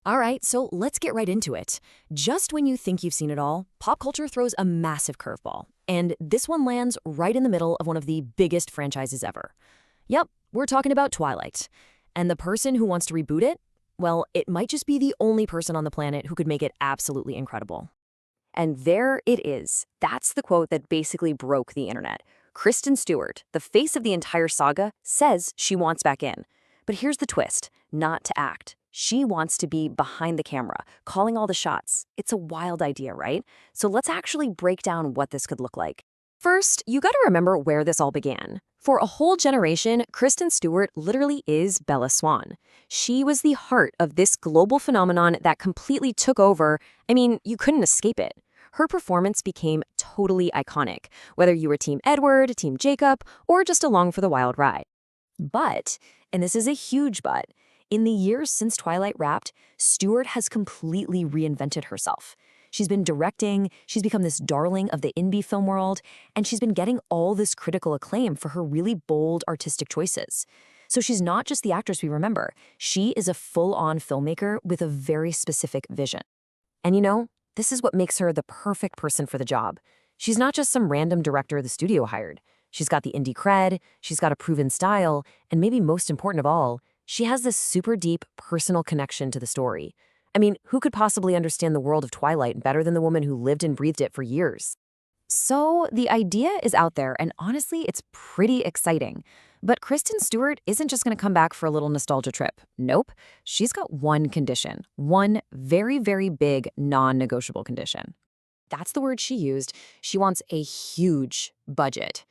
All right, so let's get right into it. Just when you think you've seen it all, pop culture throws a massive curveball. And this one lands right in the middle of one of the biggest franchises ever. Yep, we're talking about Twilight. And the person who wants to reboot it, well, it might just be the only person on the planet who could make it absolutely incredible. And there it is. That's the quote that basically broke the internet. Kristen Stewart, the face of the entire saga, says she wants back in. But here's the twist, not to act. She wants to be behind the camera, calling all the shots. It's a wild idea, right? So let's actually break down what this could look like. First, you gotta remember where this all began. For a whole generation, Kristen Stewart literally is Bella Swan. She was the heart of this global phenomenon that completely took over. I mean, you couldn't escape it. Her performance became totally iconic, whether you were Team Edward, Team Jacob, or just along for the wild ride. But, and this is a huge but, in the years since Twilight wrapped, Stewart has completely reinvented herself. She's been directing, she's become this darling of the indie film world, and she's been getting all this critical acclaim for her really bold artistic choices. So she's not just the actress we remember. She is a full-on filmmaker with a very specific vision. And you know, this is what makes her the perfect person for the job. She's not just some random director the studio hired. She's got the indie cred, she's got a proven style, and maybe most important of all, she has this super deep personal connection to the story. I mean, who could possibly understand the world of Twilight better than the woman who lived and breathed it for years? So the idea is out there, and honestly, it's pretty exciting. But Kristen Stewart isn't just going to come back for a little nostalgia trip. Nope. She's got one condition, one very, very big non-negotiable condition. That's the word she used. She wants a huge budget.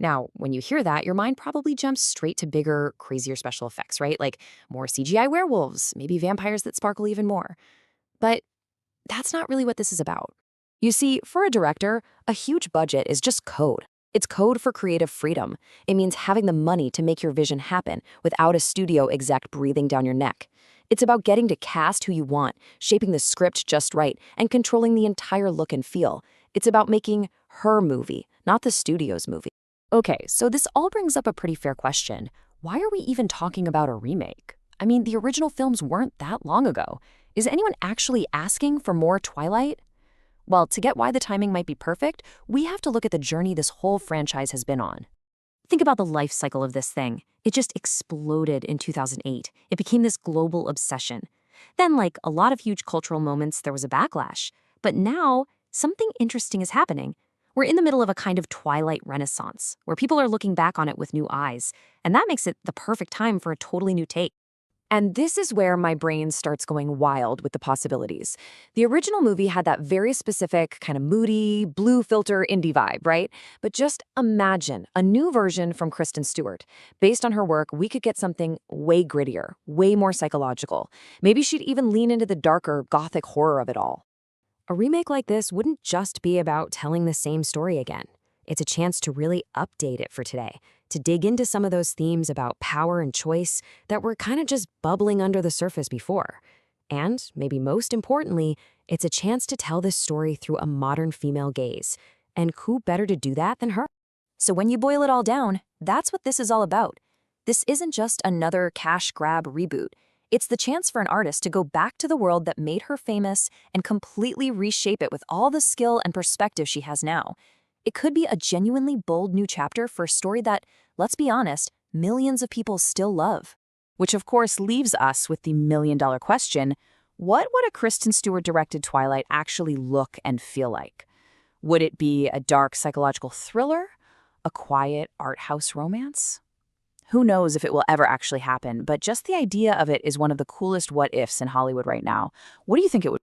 Now, when you hear that, your mind probably jumps straight to bigger, crazier special effects, right? Like more CGI werewolves, maybe vampires that sparkle even more. But that's not really what this is about. You see, for a director, a huge budget is just code. It's code for creative freedom. It means having the money to make your vision happen without a studio exec breathing down your neck. It's about getting to cast who you want, shaping the script just right, and controlling the entire look and feel. It's about making her movie, not the studio's movie. Okay, so this all brings up a pretty fair question. Why are we even talking about a remake? I mean, the original films weren't that long ago. Is anyone actually asking for more Twilight? Well, to get why the timing might be perfect, we have to look at the journey this whole franchise has been on. Think about the life cycle of this thing. It just exploded in 2008. It became this global obsession. Then, like a lot of huge cultural moments, there was a backlash. But now, something interesting is happening. We're in the middle of a kind of Twilight renaissance, where people are looking back on it with new eyes, and that makes it the perfect time for a totally new take. And this is where my brain starts going wild with the possibilities. The original movie had that very specific, kind of moody, blue filter indie vibe, right? But just imagine a new version from Kristen Stewart. Based on her work, we could get something way grittier, way more psychological. Maybe she'd even lean into the darker, gothic horror of it all. A remake like this wouldn't just be about telling the same story again. It's a chance to really update it for today, to dig into some of those themes about power and choice that were kind of just bubbling under the surface before. And, maybe most importantly, it's a chance to tell this story through a modern female gaze. And who better to do that than her? So when you boil it all down, that's what this is all about. This isn't just another cash grab reboot. It's the chance for an artist to go back to the world that made her famous and completely reshape it with all the skill and perspective she has now. It could be a genuinely bold new chapter for a story that, let's be honest, millions of people still love. Which of course leaves us with the million-dollar question, what would a Kristen Stewart-directed Twilight actually look and feel like? Would it be a dark psychological thriller? A quiet art house romance? Who knows if it will ever actually happen, but just the idea of it is one of the coolest what-ifs in Hollywood right now. What do you think it would